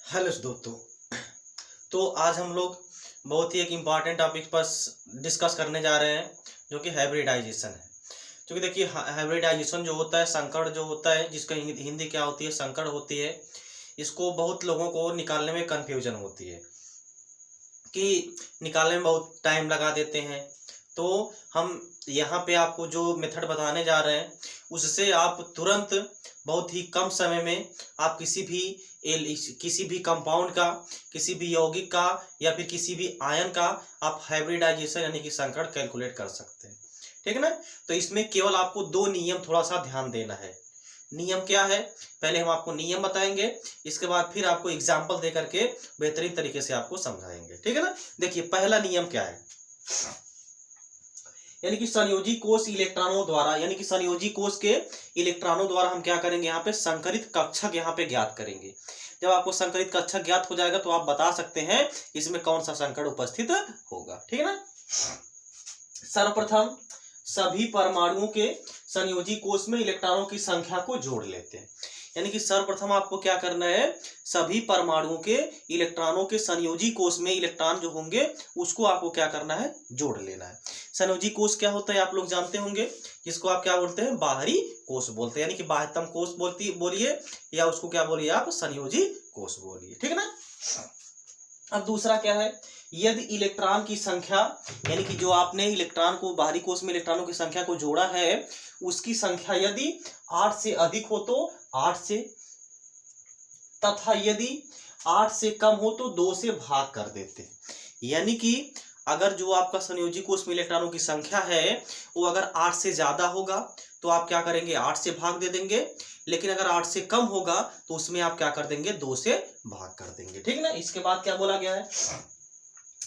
Hello दोस्तों। तो आज हम लोग बहुत ही एक इम्पॉर्टेंट टॉपिक पर डिस्कस करने जा रहे हैं जो कि हाइब्रिडाइजेशन है। क्योंकि देखिए हाइब्रिडाइजेशन जो होता है, संकर जो होता है, जिसका हिंदी क्या होती है, संकर होती है। इसको बहुत लोगों को निकालने में कन्फ्यूजन होती है कि निकालने में बहुत टाइम लगा देते हैं। तो हम यहाँ पे आपको जो मेथड बताने जा रहे हैं उससे आप तुरंत बहुत ही कम समय में आप किसी भी कंपाउंड का, किसी भी यौगिक का या फिर किसी भी आयन का आप हाइब्रिडाइजेशन यानी कि संकर कैलकुलेट कर सकते हैं। ठीक है ना। तो इसमें केवल आपको दो नियम थोड़ा सा ध्यान देना है। नियम क्या है, पहले हम आपको नियम बताएंगे, इसके बाद फिर आपको एग्जाम्पल दे करके बेहतरीन तरीके से आपको समझाएंगे। ठीक है ना। देखिए पहला नियम क्या है, यानी कि संयोजी कोष इलेक्ट्रॉनों द्वारा, यानी कि संयोजी कोष के इलेक्ट्रॉनों द्वारा हम क्या करेंगे, यहाँ पे संकरित कक्षक यहाँ पे ज्ञात करेंगे। जब आपको संकरित कक्षक ज्ञात हो जाएगा तो आप बता सकते हैं इसमें कौन सा संकर उपस्थित होगा। ठीक है ना। सर्वप्रथम सभी परमाणुओं के संयोजी कोष में इलेक्ट्रॉनों की संख्या को जोड़ लेते हैं। यानी कि सर्वप्रथम आपको क्या करना है, सभी परमाणुओं के इलेक्ट्रॉनों के संयोजी कोष में इलेक्ट्रॉन जो होंगे उसको आपको क्या करना है, जोड़ लेना है। संयोजी कोष क्या होता है आप लोग जानते होंगे, जिसको आप क्या बोलते हैं, बाहरी कोष बोलते हैं। यानी कि बाह्यतम कोष बोलिए या उसको क्या बोलिए आप, संयोजी कोष बोलिए। ठीक है ना। अब दूसरा क्या है, यदि इलेक्ट्रॉन की संख्या, यानी कि जो आपने इलेक्ट्रॉन को बाहरी कोष में इलेक्ट्रॉनों की संख्या को जोड़ा है उसकी संख्या यदि 8 से अधिक हो तो 8 से, तथा यदि 8 से कम हो तो 2 से भाग कर देते हैं। यानी कि अगर जो आपका संयोजी कोष में इलेक्ट्रॉनों की संख्या है वो अगर 8 से ज्यादा होगा तो आप क्या करेंगे, 8 से भाग दे देंगे। लेकिन अगर 8 से कम होगा तो उसमें आप क्या कर देंगे, 2 से भाग कर देंगे। ठीक ना। इसके बाद क्या बोला गया है,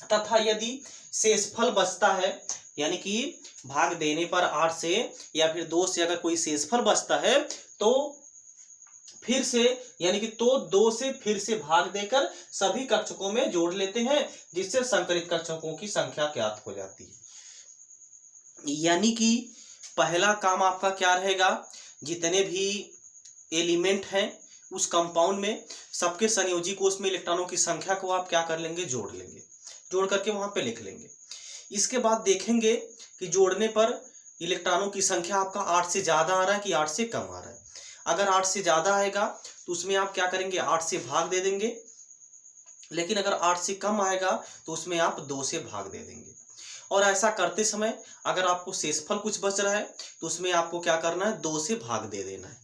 तथा यदि शेषफल बचता है, यानी कि भाग देने पर 8 से या फिर 2 से अगर कोई शेषफल बचता है तो फिर से, यानी कि तो 2 से फिर से भाग देकर सभी कक्षकों में जोड़ लेते हैं, जिससे संकरित कक्षकों की संख्या ज्ञात हो जाती है। यानी कि पहला काम आपका क्या रहेगा, जितने भी एलिमेंट हैं उस कंपाउंड में सबके संयोजी कोष में इलेक्ट्रॉनों की संख्या को आप क्या कर लेंगे, जोड़ लेंगे, जोड़ करके वहां पे लिख लेंगे। इसके बाद देखेंगे कि जोड़ने पर इलेक्ट्रॉनों की संख्या आपका 8 से ज्यादा आ रहा है कि 8 से कम आ रहा है। अगर 8 से ज्यादा आएगा तो उसमें आप क्या करेंगे, 8 से भाग दे देंगे। लेकिन अगर 8 से कम आएगा तो उसमें आप 2 से भाग दे देंगे। और ऐसा करते समय अगर आपको शेषफल कुछ बच रहा है तो उसमें आपको क्या करना है, 2 से भाग दे देना है।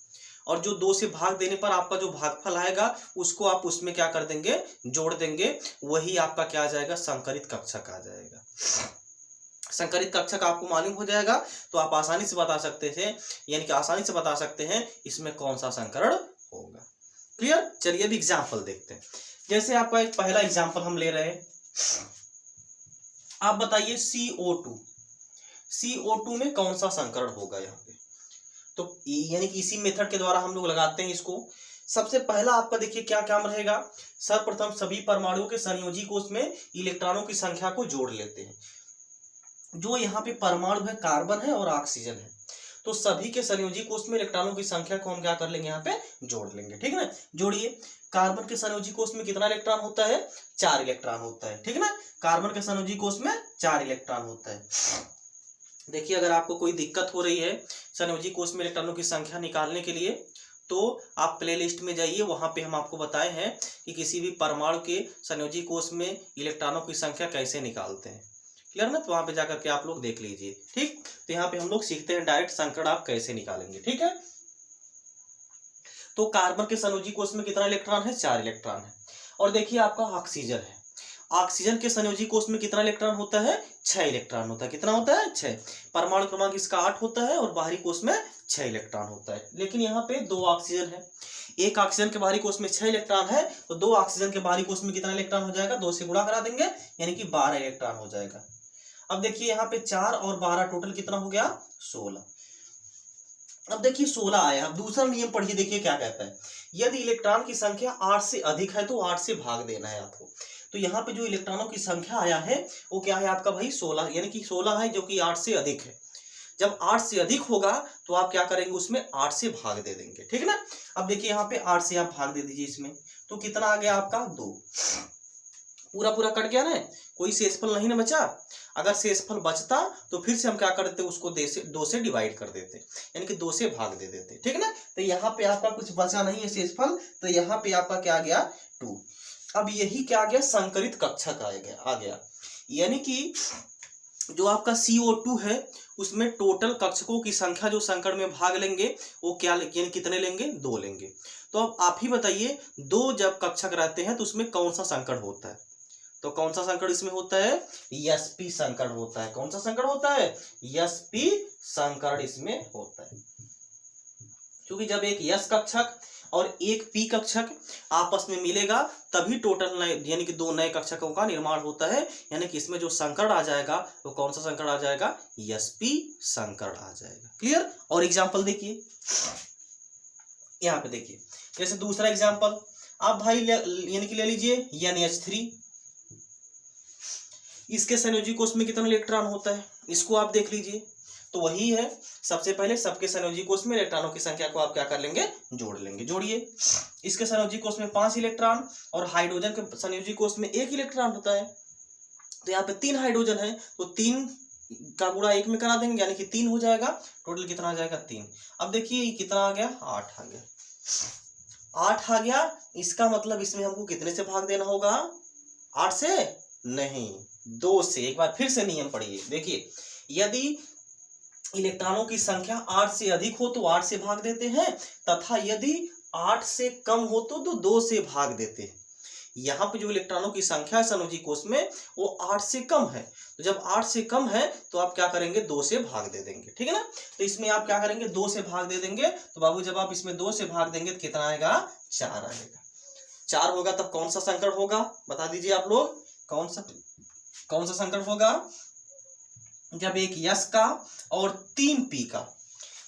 और जो 2 से भाग देने पर आपका जो भागफल आएगा उसको आप उसमें क्या कर देंगे, जोड़ देंगे। वही आपका क्या आ जाएगा, संकरित कक्षक आ जाएगा। संकरित कक्षक आपको मालूम हो जाएगा तो आप आसानी से बता सकते थे, यानी कि आसानी से बता सकते हैं इसमें कौन सा संकरण होगा। क्लियर। चलिए अब एग्जाम्पल देखते हैं। जैसे आपका एक पहला एग्जाम्पल हम ले रहे हैं, आप बताइए CO2, CO2 में कौन सा संकरण होगा यहाँ पे। तो यानी कि इसी मेथड के द्वारा हम लोग लगाते हैं इसको। सबसे पहला आपका देखिए क्या काम रहेगा, सर्वप्रथम सभी परमाणुओं के संयोजी कोष में इलेक्ट्रॉनों की संख्या को जोड़ लेते हैं। जो यहाँ पे परमाणु है कार्बन है और ऑक्सीजन है, तो सभी के संयोजी कोष में इलेक्ट्रॉनों की संख्या को हम क्या कर लेंगे, यहाँ पे जोड़ लेंगे। ठीक है ना। जोड़िए। कार्बन के संयोजी कोष में कितना इलेक्ट्रॉन होता है, 4 इलेक्ट्रॉन होता है। ठीक है ना। कार्बन के संयोजी कोष में 4 इलेक्ट्रॉन होता है। देखिए अगर आपको कोई दिक्कत हो रही है संयोजी कोष में इलेक्ट्रॉनों की संख्या निकालने के लिए तो आप प्लेलिस्ट में जाइए, वहां पे हम आपको बताए हैं कि किसी भी परमाणु के संयोजी कोष में इलेक्ट्रॉनों की संख्या कैसे निकालते हैं। क्लियर ना। तो वहां पे जाकर के आप लोग देख लीजिए। ठीक। तो यहाँ पे हम लोग सीखते हैं डायरेक्ट संकरण आप कैसे निकालेंगे। ठीक है। तो कार्बन के संयोजी कोष में कितना इलेक्ट्रॉन है, 4 इलेक्ट्रॉन है। और देखिए आपका ऑक्सीजन है, ऑक्सीजन के संयोजी कोष में कितना इलेक्ट्रॉन होता है, 6 इलेक्ट्रॉन होता है। कितना होता है, 6। परमाणु क्रमांक इसका 8 होता है और बाहरी कोष में 6 इलेक्ट्रॉन होता है। लेकिन यहाँ पे 2 ऑक्सीजन है, एक ऑक्सीजन के बाहरी कोष में 6 इलेक्ट्रॉन है तो 2 ऑक्सीजन के बाहरी कोष में कितना इलेक्ट्रॉन हो जाएगा, 2 से गुणा करा देंगे यानी कि 12 इलेक्ट्रॉन हो जाएगा। अब देखिए यहाँ पे 4 और 12 टोटल कितना हो गया, 16। अब देखिए 16 आया। अब दूसरा नियम पढ़िए, देखिए क्या कहता है, यदि इलेक्ट्रॉन की संख्या 8 से अधिक है तो 8 से भाग देना है आपको। तो यहाँ पे जो इलेक्ट्रॉनों की संख्या आया है वो क्या है आपका भाई, 16, यानी कि 16 है जो कि 8 से अधिक है। जब 8 से अधिक होगा तो आप क्या करेंगे, उसमें 8 से भाग दे देंगे, ठीक है ना। अब देखिए यहाँ पे 8 से आप भाग दे दीजिए इसमें, तो कितना आ गया आपका 2, पूरा पूरा कट गया ना, कोई शेषफल नहीं ना बचा। अगर शेषफल बचता तो फिर से हम क्या करते, उसको 2 से डिवाइड कर देते, यानी कि 2 से भाग दे देते, ठीक है ना। तो यहाँ पे आपका कुछ बचा नहीं है शेषफल, तो यहाँ पे आपका क्या आ गया 2। अब यही क्या आ गया, संकरित कक्षक आ गया, यानी कि जो आपका CO2 है उसमें टोटल कक्षकों की संख्या जो संकर में भाग लेंगे वो क्या, यानी कितने लेंगे, 2 लेंगे। तो अब आप ही बताइए, 2 जब कक्षक रहते हैं तो उसमें कौन सा संकर होता है, तो कौन सा संकर इसमें होता है, sp संकर होता है। कौन सा संकर होता है, sp संकर इसमें होता है, क्योंकि जब एक s कक्षक और एक p कक्षक आपस में मिलेगा तभी टोटल नए, यानी कि 2 नए कक्षकों का निर्माण होता है, यानी कि इसमें जो संकर आ जाएगा वो कौन सा संकर आ जाएगा, sp संकर आ जाएगा। क्लियर। और एग्जांपल देखिए, यहाँ पे देखिए, जैसे दूसरा एग्जांपल आप भाई यानी कि ले लीजिए NH3, इसके संयोजी कोष में कितना इलेक्ट्रॉन होता है, इसको आप देख लीजिए। तो वही है, सबसे पहले सबके संयोजी कोष में इलेक्ट्रॉनों की संख्या को आप क्या कर लेंगे, जोड़ लेंगे। जोड़िए, इसके संयोजी कोष में 5 इलेक्ट्रॉन और हाइड्रोजन के संयोजी कोष में 1 इलेक्ट्रॉन होता है। तो यहाँ पे 3 हाइड्रोजन है, तो 3 का गुणा 1 में करा देंगे, यानी कि 3 हो जाएगा। टोटल कितना आ जाएगा, 3। अब देखिए कितना आ गया, 8 आ गया। 8 आ गया, इसका मतलब इसमें हमको कितने से भाग देना होगा, 8 से नहीं, 2 से। एक बार फिर से नियम पढ़िए, देखिए, यदि इलेक्ट्रॉनों की संख्या 8 से अधिक हो तो 8 से भाग देते हैं, तथा यदि 8 से कम हो तो 2 से भाग देते हैं। यहाँ पे जो इलेक्ट्रॉनों की संख्या है संयोजी कोष में वो 8 से कम है, तो जब 8 से कम है तो आप क्या करेंगे, 2 से भाग दे देंगे, ठीक है ना। तो इसमें आप क्या करेंगे, 2 से भाग दे देंगे। तो बाबू जब आप इसमें 2 से भाग देंगे तो कितना आएगा, 4 आएगा। 4 होगा तब कौन सा संकर होगा, बता दीजिए आप लोग, कौन सा संकर होगा, जब एक यस का और 3 पी का,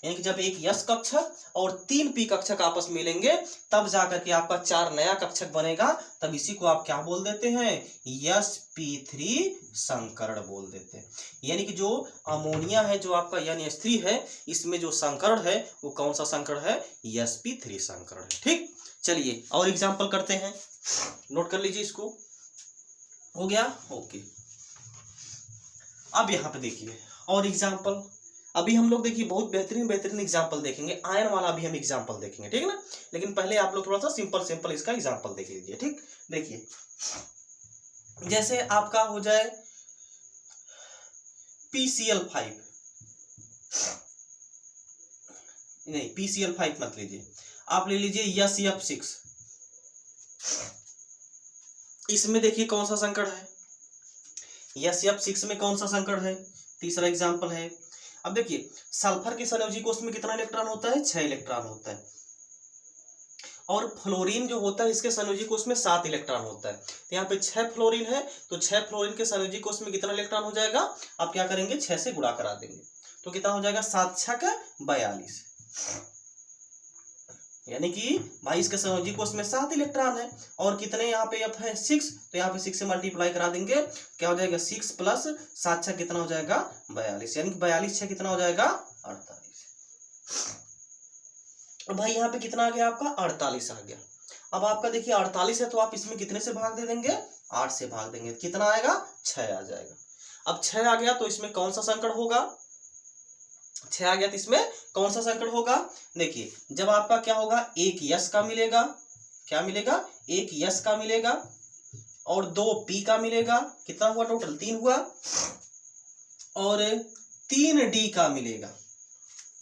यानी कि जब एक यस कक्षक और 3 पी कक्षक आपस में मिलेंगे तब जाकर के आपका 4 नया कक्षक बनेगा। तब इसी को आप क्या बोल देते हैं, sp3 संकरण बोल देते हैं। यानी कि जो अमोनिया है, जो आपका NH3 है, इसमें जो संकरण है वो कौन सा संकरण है, sp3 संकरण है। ठीक, चलिए और एग्जाम्पल करते हैं, नोट कर लीजिए इसको। हो गया, ओके। अब यहाँ पे देखिए और एग्जाम्पल, अभी हम लोग देखिए बहुत बेहतरीन एग्जाम्पल देखेंगे, आयन वाला भी हम एग्जाम्पल देखेंगे, ठीक है ना। लेकिन पहले आप लोग थोड़ा सा सिंपल इसका एग्जाम्पल देख लीजिए। ठीक, देखिए जैसे आपका हो जाए PCl5, नहीं PCl5 मत लीजिए, आप ले लीजिए SF6। इसमें देखिए कौन सा संकड़ है, SF6 में कौन सा संकड़ है, तीसरा एग्जाम्पल है। अब देखिए सल्फर के संयोजी कोष में कितना इलेक्ट्रॉन होता है, 6 इलेक्ट्रॉन होता है। और फ्लोरीन जो होता है इसके संयोजी कोष में 7 इलेक्ट्रॉन होता है। तो यहाँ पे 6 फ्लोरीन है, तो 6 फ्लोरीन के संयोजी कोष में कितना इलेक्ट्रॉन हो जाएगा, आप क्या करेंगे 6 से गुणा करा देंगे, तो कितना हो जाएगा 7 6 42। यानी कि भाई इसके संयोजी कोष में 7 इलेक्ट्रॉन है और कितने यहाँ पे F है 6, तो यहाँ पे 6 से मल्टीप्लाई करा देंगे, क्या हो जाएगा 6 प्लस 7 6 कितना हो जाएगा 42, यानी कि 42 6 कितना हो जाएगा 48। और भाई यहाँ पे कितना आ गया आपका 48 आ गया। अब आपका देखिए 48 है तो आप इसमें कितने से भाग दे देंगे, 8 से भाग देंगे, कितना आएगा 6 आ जाएगा। अब 6 आ गया तो इसमें कौन सा संकड़ होगा, 6 आ गया तो इसमें कौन सा संकड़ होगा, देखिए जब आपका क्या होगा, एक यस का मिलेगा, क्या मिलेगा, एक यस का मिलेगा और 2 पी का मिलेगा, कितना हुआ टोटल 3 हुआ, और 3 डी का मिलेगा,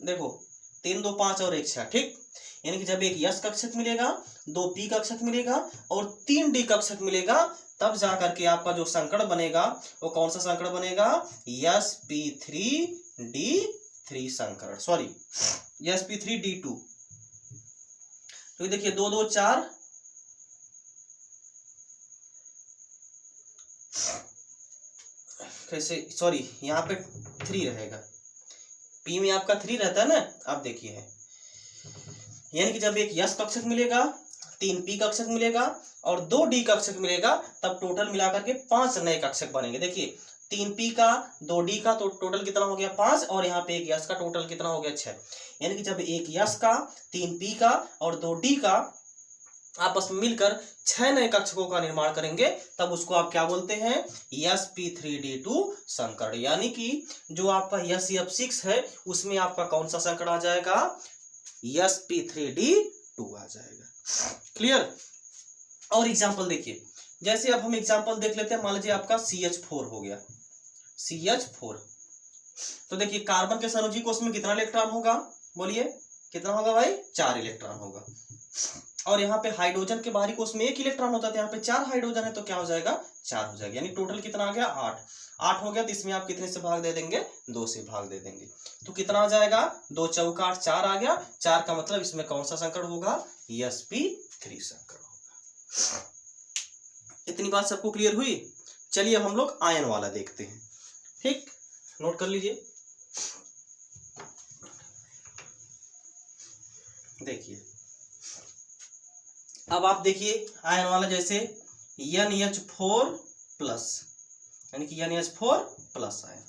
देखो 3 2 5 और 1 6। ठीक, यानी कि जब एक यस कक्षक मिलेगा, 2 पी कक्षक मिलेगा और 3 डी कक्षक मिलेगा, तब जाकर के आपका जो संकड़ बनेगा वो कौन सा संकड़ बनेगा, sp3d3 संकरण, सॉरी sp3d2। तो देखिए 2 2 4, कैसे, सॉरी यहाँ पे 3 रहेगा, पी में आपका 3 रहता है ना। अब देखिए है, यानी कि जब एक यस कक्षक मिलेगा, 3 पी कक्षक मिलेगा और 2 डी कक्षक मिलेगा, तब टोटल मिलाकर के 5 नए कक्षक बनेंगे। देखिए 3p का 2d का, तो टोटल कितना हो गया 5, और यहाँ पे एक यश का टोटल कितना हो गया 6। यानी कि जब एक यश का 3p का और 2d का आपस में मिलकर 6 नए कक्षकों का निर्माण करेंगे, तब उसको आप क्या बोलते हैं, sp3d2 संकरण। यानी कि जो आपका SCF6 है उसमें आपका कौन सा संकरण आ जाएगा, sp3d2 आ जाएगा। क्लियर। और एग्जांपल देखिए, जैसे अब हम एग्जांपल देख लेते हैं। मान लीजिए आपका CH4 हो गया, CH4। तो देखिए कार्बन के संयोजी कोष में कितना इलेक्ट्रॉन होगा, बोलिए कितना होगा भाई, 4 इलेक्ट्रॉन होगा। और यहाँ पे हाइड्रोजन के बाहरी कोष में 1 इलेक्ट्रॉन होता है, तो यहाँ पे 4 हाइड्रोजन है, तो क्या हो जाएगा 4 हो जाएगा। यानी टोटल कितना आ गया 8 हो गया। तो इसमें आप कितने से भाग दे देंगे, 2 से भाग दे देंगे। तो कितना आ जाएगा, 2 चौका 8, 4 आ गया। 4 का मतलब इसमें कौन सा संकरण होगा, sp3 संकरण होगा। इतनी बात सबको क्लियर हुई। चलिए अब हम लोग आयन वाला देखते हैं। ठीक, नोट कर लीजिए। देखिए अब आप देखिए आयन वाला, जैसे NH4 प्लस, यानी कि NH4 प्लस आयन,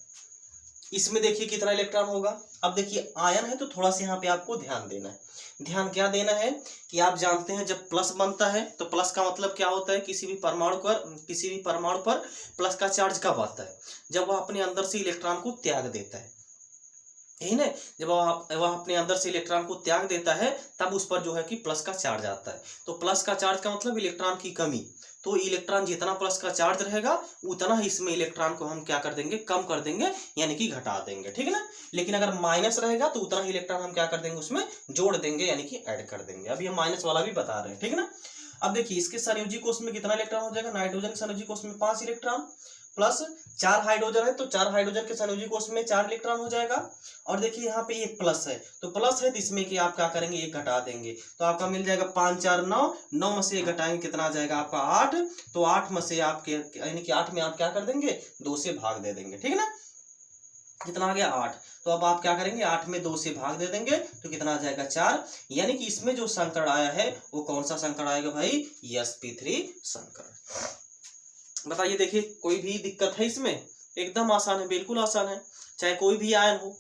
इसमें देखिए कितना इलेक्ट्रॉन होगा। अब देखिए आयन है तो थोड़ा सा यहाँ पे आपको ध्यान देना है। ध्यान क्या देना है कि आप जानते हैं जब प्लस बनता है तो प्लस का मतलब क्या होता है, किसी भी परमाणु पर प्लस का चार्ज कब आता है, जब वह अपने अंदर से इलेक्ट्रॉन को त्याग देता है, यही ना। जब वह अपने अंदर से इलेक्ट्रॉन को त्याग देता है तब उस पर जो है कि प्लस का चार्ज आता है। तो प्लस का चार्ज का मतलब इलेक्ट्रॉन की कमी। तो इलेक्ट्रॉन जितना प्लस का चार्ज रहेगा उतना ही इसमें इलेक्ट्रॉन को हम क्या कर देंगे, कम कर देंगे, यानी कि घटा देंगे, ठीक है ना। लेकिन अगर माइनस रहेगा तो उतना ही इलेक्ट्रॉन हम क्या कर देंगे, उसमें जोड़ देंगे, यानी कि ऐड कर देंगे। अभी हम माइनस वाला भी बता रहे हैं, ठीक है ना। अब देखिए इसके संयोजी कोष में कितना इलेक्ट्रॉन हो जाएगा, नाइट्रोजन के संयोजी कोष में 5 इलेक्ट्रॉन प्लस 4 हाइड्रोजन है, तो 4 हाइड्रोजन के संयोजी कोष में 4 इलेक्ट्रॉन हो जाएगा। और देखिए यहाँ पे एक प्लस है, तो प्लस है तो इसमें कि आप क्या करेंगे, एक घटा देंगे, तो आपका मिल जाएगा 5 4 9, 9 में से एक घटाएंगे कितना आ जाएगा आपका 8। तो 8 में से आपके, यानी कि 8 में आप क्या कर देंगे, 2 से भाग दे देंगे, ठीक है ना। कितना आ गया 8। तो अब आप क्या करेंगे, 8 में 2 से भाग दे देंगे तो कितना आ जाएगा 4। यानी कि इसमें जो संकरण आया है वो कौन सा संकरण आएगा भाई, sp3 संकरण। बताइए, देखिए कोई भी दिक्कत है इसमें, एकदम आसान है, बिल्कुल आसान है। चाहे कोई भी आयन हो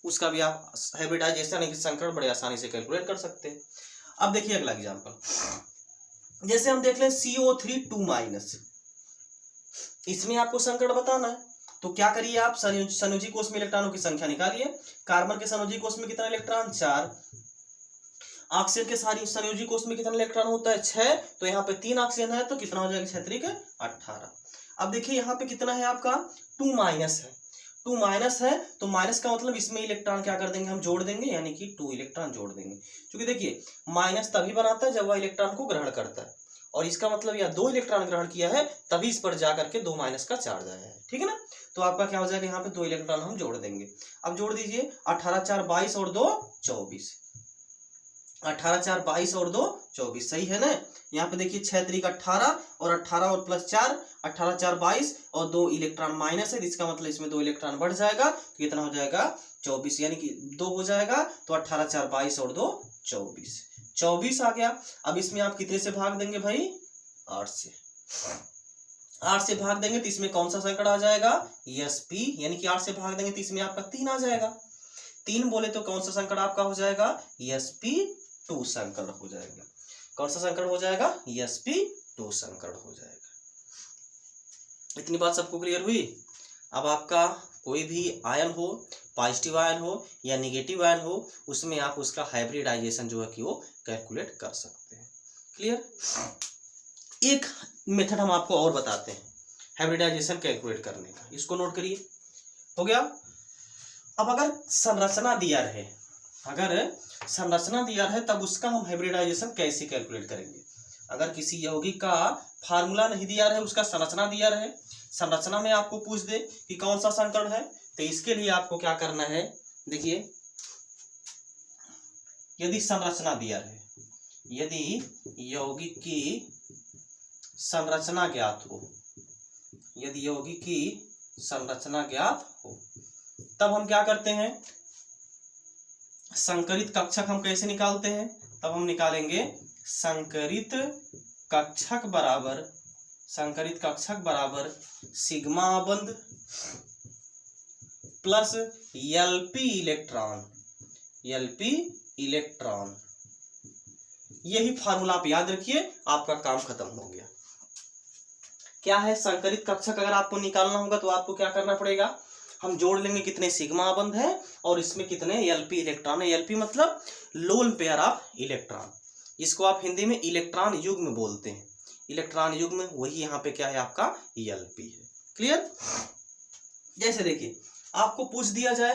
उसका भी आप हाइब्रिडाइजेशन यानी कि संकरण बड़े आसानी से कैलकुलेट कर सकते हैं। अब देखिए अगला एग्जांपल, जैसे हम देख लें CO3 2-, इसमें आपको संकरण बताना है। तो क्या करिए आप, संयोजी कोष में इलेक्ट्रॉनों की संख्या निकालिए। कार्बन के संयोजी कोष में कितना इलेक्ट्रॉन, 4। ऑक्सीजन के सारी संयोजी कोष में कितना इलेक्ट्रॉन होता है, 6। तो यहाँ पे 3 ऑक्सीजन है, तो कितना हो जाएगा 6 3 18। अब देखिए यहाँ पे कितना है आपका 2- है, 2- है, तो माइनस का मतलब इसमें इलेक्ट्रॉन क्या कर देंगे, हम जोड़ देंगे, यानी कि 2 इलेक्ट्रॉन जोड़ देंगे। क्योंकि देखिए माइनस तभी बनाता है जब वह इलेक्ट्रॉन को ग्रहण करता है, और इसका मतलब यह 2 इलेक्ट्रॉन ग्रहण किया है तभी इस पर जाकर के 2- का चार्ज आया है, ठीक है ना। तो आपका क्या हो जाएगा, यहाँ पे 2 इलेक्ट्रॉन हम जोड़ देंगे। अब जोड़ दीजिए, 18 4 22 और 2 24, 18 4 22 और 2 24, सही है ना। यहाँ पे देखिए 6 3 18, और 18 और प्लस 4, 18 4 22 और 2 इलेक्ट्रॉन माइनस है, इसका मतलब इसमें 2 इलेक्ट्रॉन बढ़ जाएगा, तो कितना हो जाएगा 24, यानी कि 2 हो जाएगा। तो 18 4 22 और 2 24, 24 आ गया। अब इसमें आप कितने से भाग देंगे भाई, 8 से। 8 से भाग देंगे तो इसमें कौन सा संकरण आ जाएगा, sp, यानी कि 8 से भाग देंगे तो इसमें आपका 3 आ जाएगा। 3 बोले तो कौन सा संकरण आपका हो जाएगा, sp2 संकरण हो जाएगा। कौन सा संकरण हो जाएगा, sp2 संकरण हो जाएगा। इतनी बात सबको क्लियर हुई। अब आपका कोई भी आयन हो, पॉजिटिव आयन हो या निगेटिव आयन हो, उसमें आप उसका हाइब्रिडाइजेशन जो है कि वो कैलकुलेट कर सकते हैं। क्लियर। एक मेथड हम आपको और बताते हैं हाइब्रिडाइजेशन कैलकुलेट करने का, इसको नोट करिए। हो गया। अब अगर संरचना दिया रहे, तब उसका हम हाइब्रिडाइजेशन कैसे कैलकुलेट करेंगे। अगर किसी यौगिक का फार्मूला नहीं दिया रहे, उसका संरचना दिया रहे, संरचना में आपको पूछ दे कि कौन सा संकरण है, तो इसके लिए आपको क्या करना है, देखिए यदि संरचना दिया रहे, यदि यौगिक की संरचना ज्ञात हो, यदि यौगिक की संरचना ज्ञात हो, तब हम क्या करते हैं, संकरित कक्षक हम कैसे निकालते हैं, तब हम निकालेंगे संकरित कक्षक बराबर संकरित कक्षक बराबर सिग्मा बंध प्लस एलपी इलेक्ट्रॉन। यही फार्मूला आप याद रखिए, आपका काम खत्म हो गया। क्या है संकरित कक्षक, अगर आपको निकालना होगा तो आपको क्या करना पड़ेगा, हम जोड़ लेंगे कितने सिग्मा बंध है और इसमें कितने एलपी इलेक्ट्रॉन है। एलपी मतलब लोन पेयर ऑफ इलेक्ट्रॉन, इसको आप हिंदी में इलेक्ट्रॉन युग्म बोलते हैं। इलेक्ट्रॉन युग्म वही यहाँ पे क्या है आपका एलपी है। क्लियर। जैसे देखिए आपको पूछ दिया जाए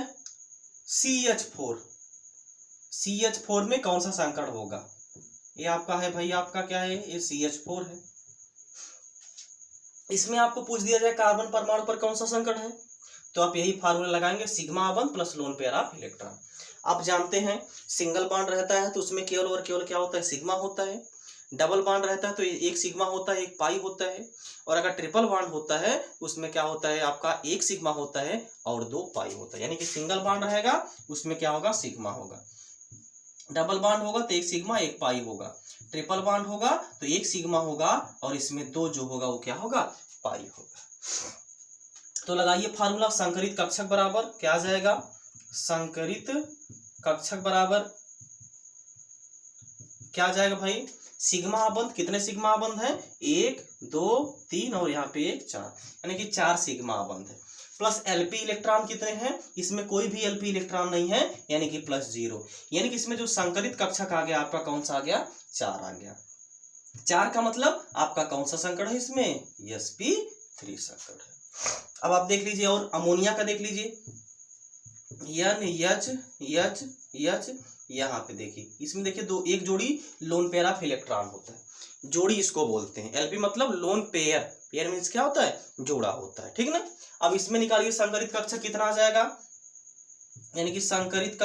CH4 में कौन सा संकड़ होगा, ये आपका है भाई, आपका क्या है, ये CH4 है। इसमें आपको पूछ दिया जाए कार्बन परमाणु पर कौन सा संकड़ है, तो आप यही फार्मूला लगाएंगे सिग्मा बंध plus lone pair of electron. आप जानते हैं सिंगल बॉन्ड रहता है तो उसमें केवल और केवल क्या होता है, सिग्मा होता है। डबल बॉन्ड रहता है तो एक सिग्मा होता है, एक पाई होता है। और अगर ट्रिपल बॉन्ड होता है उसमें क्या होता है आपका, एक सिग्मा होता है और 2 पाई होता है। यानी कि सिंगल बॉन्ड रहेगा उसमें क्या होगा, सिग्मा होगा। डबल बॉन्ड होगा तो एक सिग्मा एक पाई होगा। ट्रिपल बॉन्ड होगा तो एक सिग्मा होगा और इसमें 2 जो होगा वो क्या होगा, पाई होगा। तो लगाइए फार्मूला, संकरित कक्षक बराबर क्या आ जाएगा, संकरित कक्षक बराबर क्या आ जाएगा भाई, सिग्मा बंध, कितने सिग्मा बंध है, 1 2 3 और यहाँ पे 1 4, यानी कि 4 सिग्मा बंध है। प्लस एलपी इलेक्ट्रॉन कितने हैं, इसमें कोई भी एलपी इलेक्ट्रॉन नहीं है, यानी कि +0। यानी कि इसमें जो संकरित कक्षक आ गया आपका कौन सा आ गया, 4 आ गया। 4 का मतलब आपका कौन सा संकड़ है इसमें, sp3 संकड़ है। अब आप देख लीजिए और अमोनिया का देख लीजिए, NH यहाँ पे देखिए, इसमें देखिए एक जोड़ी लोन पेयर ऑफ इलेक्ट्रॉन होता है, जोड़ी इसको बोलते हैं। एलपी मतलब लोन पेयर, पेयर मीन्स क्या होता है, जोड़ा होता है, ठीक ना। अब इसमें निकालिए संकरित कक्षक कितना आ जाएगा, यानी कि संकरित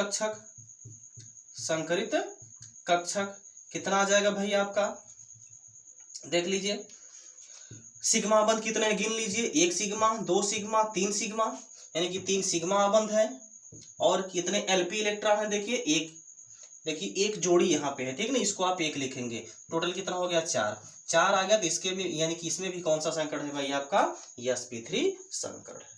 कक्षक कितना आ जाएगा भाई आपका, देख लीजिए सिग्मा बंध कितने हैं गिन लीजिए, 1 सिग्मा 2 सिग्मा 3 सिग्मा, यानी कि 3 सिग्मा बंध है। और कितने एलपी इलेक्ट्रॉन है, देखिए एक जोड़ी यहाँ पे है, ठीक ना, इसको आप 1 लिखेंगे। टोटल कितना हो गया, 4 आ गया। तो इसके भी यानी कि इसमें भी कौन सा संकड़ है भाई आपका, sp3 संकड़ है।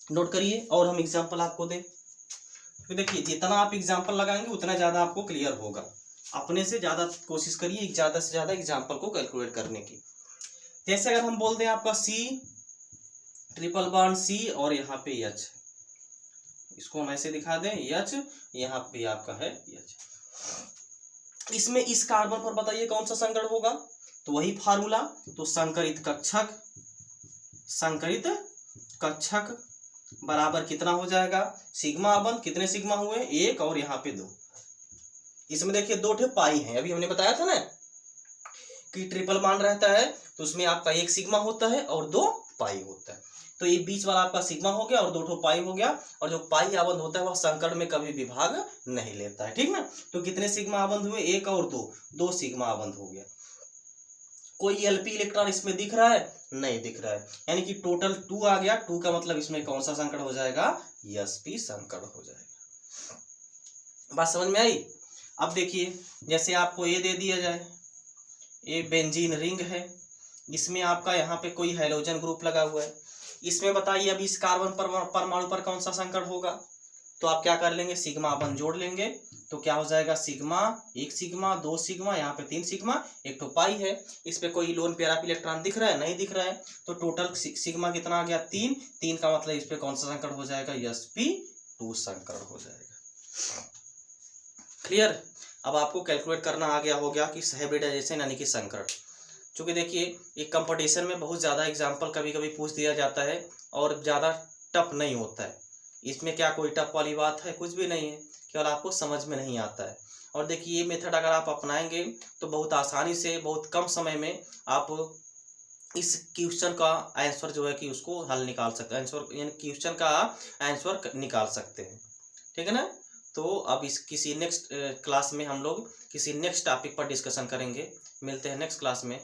नोट करिए और हम एग्जांपल आपको दें। तो देखिए जितना आप एग्जांपल लगाएंगे उतना ज्यादा आपको क्लियर होगा। अपने से ज्यादा कोशिश करिए ज्यादा से ज्यादा एग्जांपल को कैलकुलेट करने की। जैसे अगर हम बोल दें आपका C ट्रिपल बॉन्ड C और यहाँ पे H, इसको हम ऐसे दिखा दें H, यहाँ पे आपका है H। इसमें इस कार्बन पर बताइए कौन सा संकड़ होगा, तो वही फार्मूला, तो संकरित कक्षक बराबर कितना हो जाएगा, सिग्मा बंध, कितने सिग्मा हुए, 1 और यहाँ पे 2। इसमें देखिए 2 ठे पाई हैं, अभी हमने बताया था ना कि ट्रिपल बॉन्ड रहता है तो उसमें आपका 1 सिग्मा होता है और 2 पाई होता है। तो ये बीच वाला आपका सिग्मा हो गया और 2 ठो पाई हो गया। और जो पाई आबंध होता है वह संकड़ में कभी भी भाग नहीं लेता है, ठीक ना। तो कितने सिग्मा आबंध हुए, 1 और 2 सिग्मा आबंध हो गया। कोई एलपी इलेक्ट्रॉन इसमें दिख रहा है, नहीं दिख रहा है, यानी कि टोटल 2 आ गया। 2 का मतलब इसमें कौन सा संकड़ हो जाएगा, sp संकड़ हो जाएगा। बात समझ में आई। अब देखिए जैसे आपको ये दे दिया जाए, ये बेंजीन रिंग है, इसमें आपका यहाँ पे कोई हाइड्रोजन ग्रुप लगा हुआ है। इसमें बताइए अब इस कार्बन परमाणु पर कौन सा संकड़ होगा, तो आप क्या कर लेंगे, सिग्मा बंध जोड़ लेंगे। तो क्या हो जाएगा, सिग्मा 1 सिग्मा 2 सिग्मा, यहाँ पे 3 सिग्मा, 1 तो पाई है। इस पे कोई लोन पेयर ऑफ इलेक्ट्रॉन दिख रहा है, नहीं दिख रहा है। तो टोटल सिग्मा कितना आ गया, 3 का मतलब इस पे कौन सा संकड़ हो जाएगा, sp2 संकड़ हो जाएगा। क्लियर। अब आपको कैलकुलेट करना आ गया हो गया कि हाइब्रिडाइजेशन यानी कि संकड़। चूंकि देखिए एक कंपटीशन में बहुत ज़्यादा एग्जाम्पल कभी कभी पूछ दिया जाता है और ज़्यादा टफ नहीं होता है। इसमें क्या कोई टफ वाली बात है, कुछ भी नहीं है, केवल आपको समझ में नहीं आता है। और देखिए ये मेथड अगर आप अपनाएंगे तो बहुत आसानी से बहुत कम समय में आप इस क्वेश्चन का आंसर जो है कि उसको हल निकाल सकते हैं, आंसर यानी क्वेश्चन का आंसर निकाल सकते हैं, ठीक है ना। तो अब इस किसी नेक्स्ट क्लास में हम लोग किसी नेक्स्ट टॉपिक पर डिस्कशन करेंगे। मिलते हैं नेक्स्ट क्लास में।